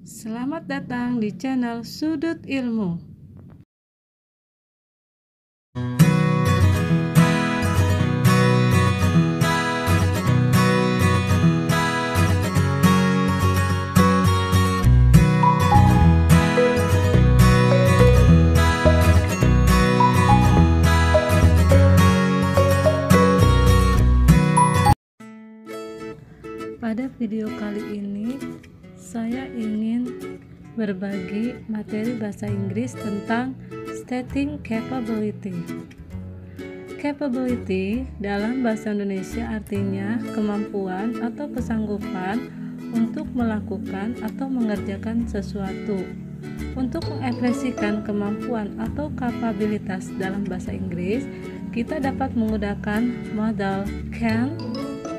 Selamat datang di channel Sudut Ilmu. Pada video kali ini, saya ingin berbagi materi bahasa Inggris tentang stating capability. Capability dalam bahasa Indonesia artinya kemampuan atau kesanggupan untuk melakukan atau mengerjakan sesuatu. Untuk mengekspresikan kemampuan atau kapabilitas dalam bahasa Inggris, kita dapat menggunakan modal can,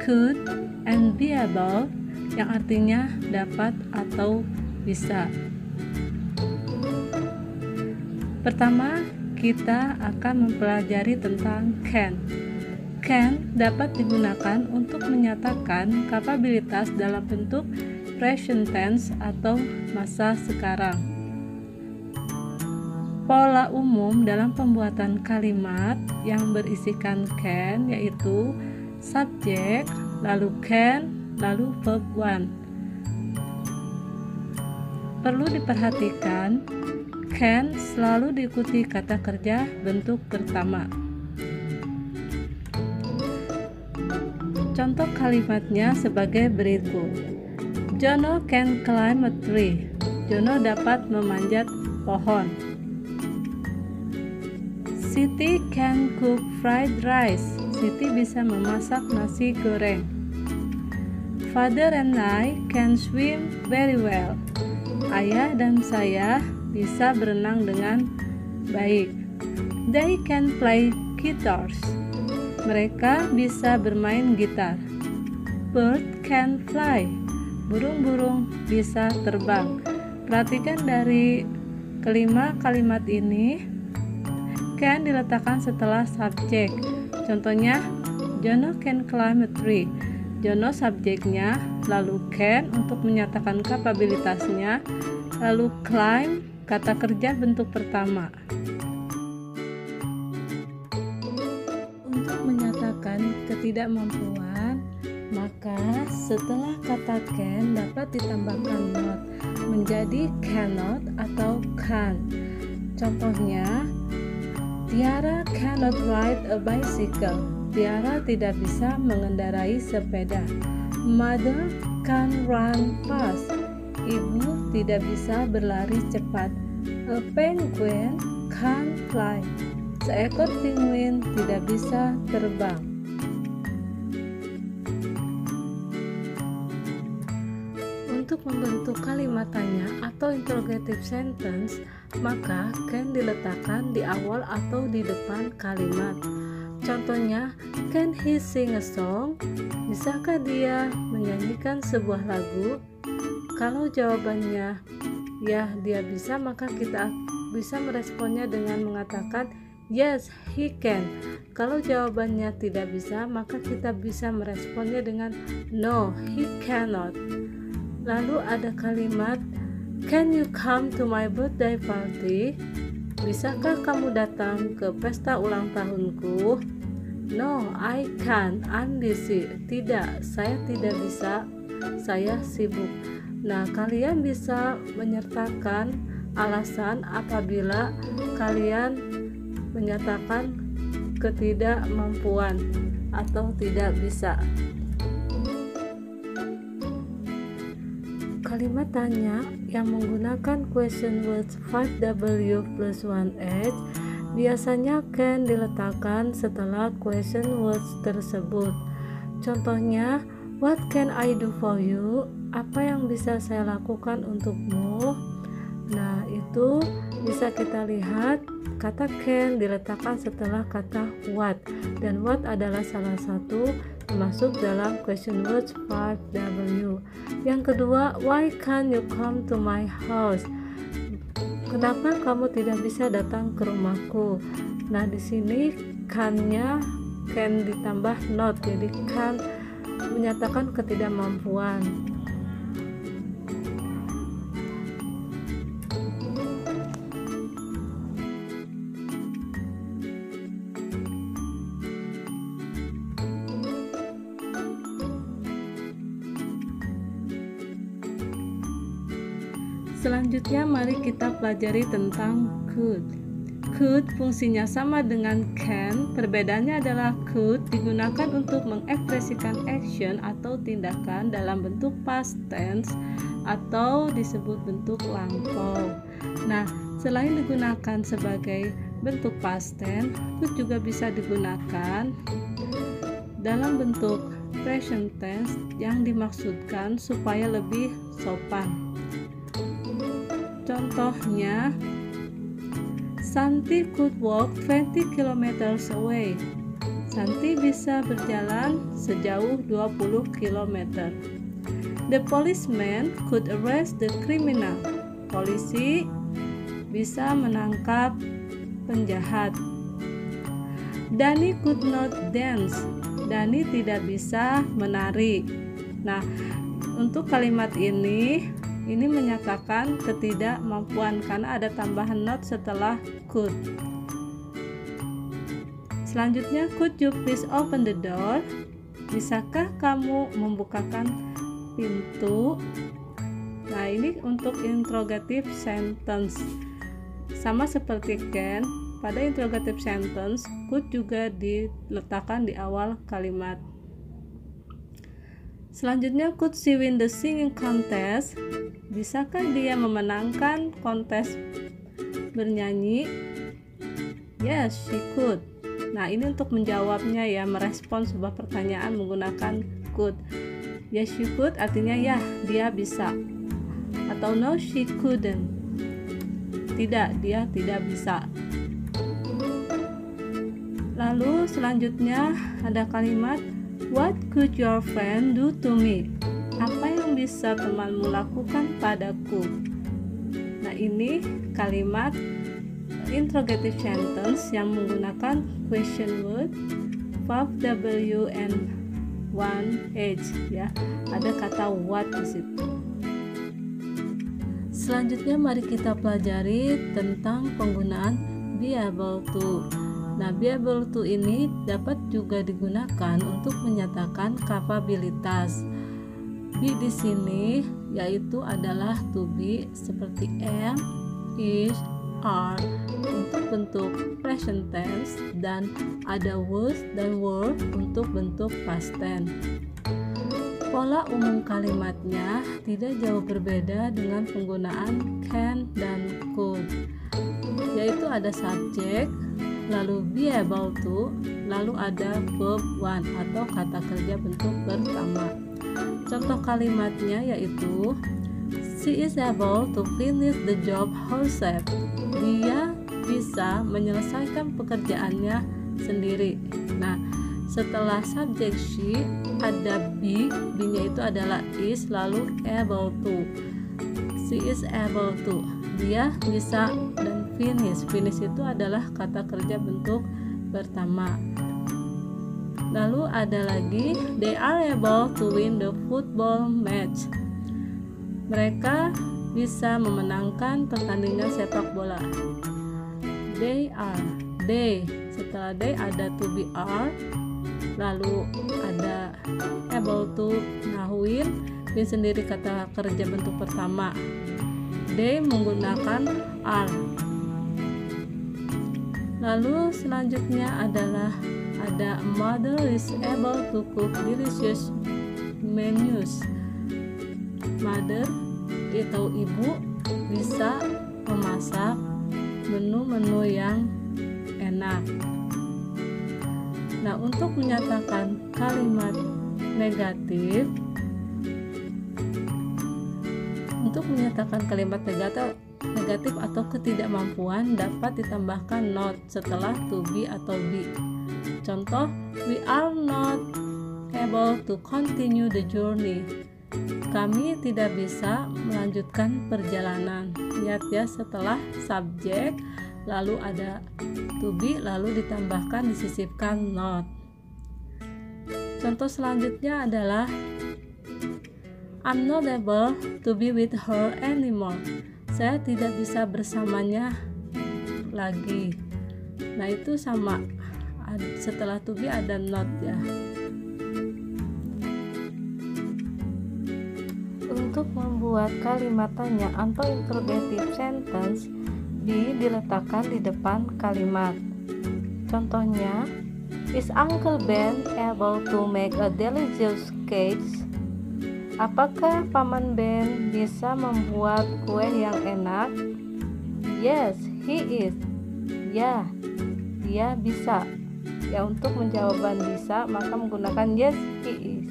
could, and be able yang artinya dapat atau bisa. Pertama, kita akan mempelajari tentang can. Can dapat digunakan untuk menyatakan kapabilitas dalam bentuk present tense atau masa sekarang. Pola umum dalam pembuatan kalimat yang berisikan can yaitu subjek, lalu can, lalu verb one. Perlu diperhatikan, can selalu diikuti kata kerja bentuk pertama. Contoh kalimatnya sebagai berikut. Jono can climb a tree. Jono dapat memanjat pohon. Siti can cook fried rice. Siti bisa memasak nasi goreng. Father and I can swim very well. Ayah dan saya bisa berenang dengan baik. They can play guitars. Mereka bisa bermain gitar. Bird can fly. Burung-burung bisa terbang. Perhatikan dari kelima kalimat ini, can diletakkan setelah subjek. Contohnya, Jono can climb a tree. Jono subjeknya, lalu can untuk menyatakan kapabilitasnya, lalu climb kata kerja bentuk pertama. Untuk menyatakan ketidakmampuan, maka setelah kata can dapat ditambahkan not menjadi cannot atau can't. Contohnya, Tiara cannot ride a bicycle. Tiara tidak bisa mengendarai sepeda. Mother can't run fast. Ibu tidak bisa berlari cepat. A penguin can't fly. Seekor penguin tidak bisa terbang. Untuk membentuk kalimat tanya atau interrogative sentence, maka can diletakkan di awal atau di depan kalimat. Contohnya, can he sing a song? Bisakah dia menyanyikan sebuah lagu? Kalau jawabannya ya dia bisa, maka kita bisa meresponnya dengan mengatakan yes, he can. Kalau jawabannya tidak bisa, maka kita bisa meresponnya dengan no, he cannot. Lalu ada kalimat, can you come to my birthday party? Bisakah kamu datang ke pesta ulang tahunku? No, I can't, I'm busy. Tidak, saya tidak bisa, saya sibuk. Nah, kalian bisa menyertakan alasan apabila kalian menyatakan ketidakmampuan atau tidak bisa. Kalimat tanya yang menggunakan question words 5W plus 1H biasanya can diletakkan setelah question words tersebut. Contohnya, what can I do for you? Apa yang bisa saya lakukan untukmu? Nah, itu bisa kita lihat kata can diletakkan setelah kata what, dan what adalah salah satu termasuk dalam question words 5W. Yang kedua, why can't you come to my house? Kenapa kamu tidak bisa datang ke rumahku? Nah, di sini can-nya can ditambah not, jadi can menyatakan ketidakmampuan. Selanjutnya mari kita pelajari tentang could. Could fungsinya sama dengan can, perbedaannya adalah could digunakan untuk mengekspresikan action atau tindakan dalam bentuk past tense atau disebut bentuk lampau. Nah, selain digunakan sebagai bentuk past tense, could juga bisa digunakan dalam bentuk present tense yang dimaksudkan supaya lebih sopan. Contohnya, Santi could walk 20 kilometers away. Santi bisa berjalan sejauh 20 km. The policeman could arrest the criminal. Polisi bisa menangkap penjahat. Dani could not dance. Dani tidak bisa menari. Nah, untuk kalimat ini menyatakan ketidakmampuan karena ada tambahan not setelah could. Selanjutnya, could you please open the door? Bisakah kamu membukakan pintu? Nah, ini untuk interrogative sentence. Sama seperti can, pada interrogative sentence, could juga diletakkan di awal kalimat. Selanjutnya, could she win the singing contest? Bisakah dia memenangkan kontes bernyanyi? Yes, she could. Nah, ini untuk menjawabnya ya, merespon sebuah pertanyaan menggunakan could. Yes, she could artinya ya, dia bisa. Atau no, she couldn't. Tidak, dia tidak bisa. Lalu selanjutnya ada kalimat what could your friend do to me? Apa yang bisa temanmu lakukan padaku? Nah, ini kalimat interrogative sentence yang menggunakan question word, verb W and one H ya. Ada kata what di situ. Selanjutnya mari kita pelajari tentang penggunaan be able to. Nah, be able to ini dapat juga digunakan untuk menyatakan kapabilitas. Be di sini yaitu adalah to be seperti am, is, are untuk bentuk present tense dan ada was dan were untuk bentuk past tense. Pola umum kalimatnya tidak jauh berbeda dengan penggunaan can dan could, yaitu ada subjek, lalu be able to, lalu ada verb one atau kata kerja bentuk pertama. Contoh kalimatnya yaitu she is able to finish the job herself. Dia bisa menyelesaikan pekerjaannya sendiri. Nah, setelah subjek she ada be, be-nya itu adalah is, lalu able to. She is able to. Dia bisa dan finish. Finish itu adalah kata kerja bentuk pertama. Lalu ada lagi they are able to win the football match. Mereka bisa memenangkan pertandingan sepak bola. They are, they, setelah they ada to be are, lalu ada able to. Nah, win sendiri kata kerja bentuk pertama. They menggunakan are. Lalu selanjutnya adalah ada mother is able to cook delicious menus. Mother atau ibu bisa memasak menu-menu yang enak. Nah, untuk menyatakan kalimat negatif, negatif atau ketidakmampuan dapat ditambahkan not setelah to be atau be. Contoh, we are not able to continue the journey. Kami tidak bisa melanjutkan perjalanan. Lihat ya, setelah subjek lalu ada to be, lalu ditambahkan disisipkan not. Contoh selanjutnya adalah I'm not able to be with her anymore. Saya tidak bisa bersamanya lagi. Nah, itu sama, setelah to be ada not ya. Untuk membuat kalimat tanya atau interrogative sentence diletakkan di depan kalimat. Contohnya, is Uncle Ben able to make a delicious cake? Apakah Paman Ben bisa membuat kue yang enak? Yes, he is. Ya, dia bisa. Ya, untuk menjawaban bisa maka menggunakan yes, he is.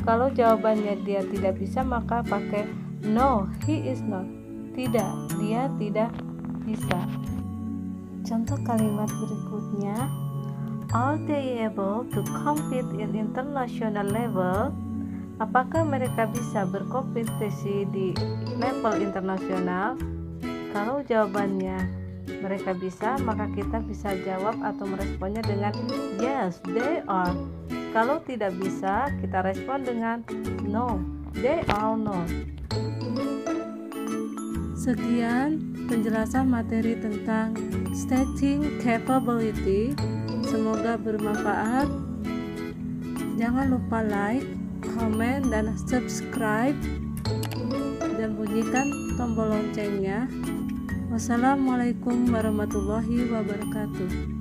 Kalau jawabannya dia tidak bisa maka pakai no, he is not. Tidak, dia tidak bisa. Contoh kalimat berikutnya, are they able to compete in international level? Apakah mereka bisa berkompetisi di level internasional? Kalau jawabannya mereka bisa, maka kita bisa jawab atau meresponnya dengan yes, they are. Kalau tidak bisa, kita respon dengan no, they are not. Sekian penjelasan materi tentang stating capability. Semoga bermanfaat. Jangan lupa like, komen, dan subscribe, dan bunyikan tombol loncengnya. Wassalamualaikum warahmatullahi wabarakatuh.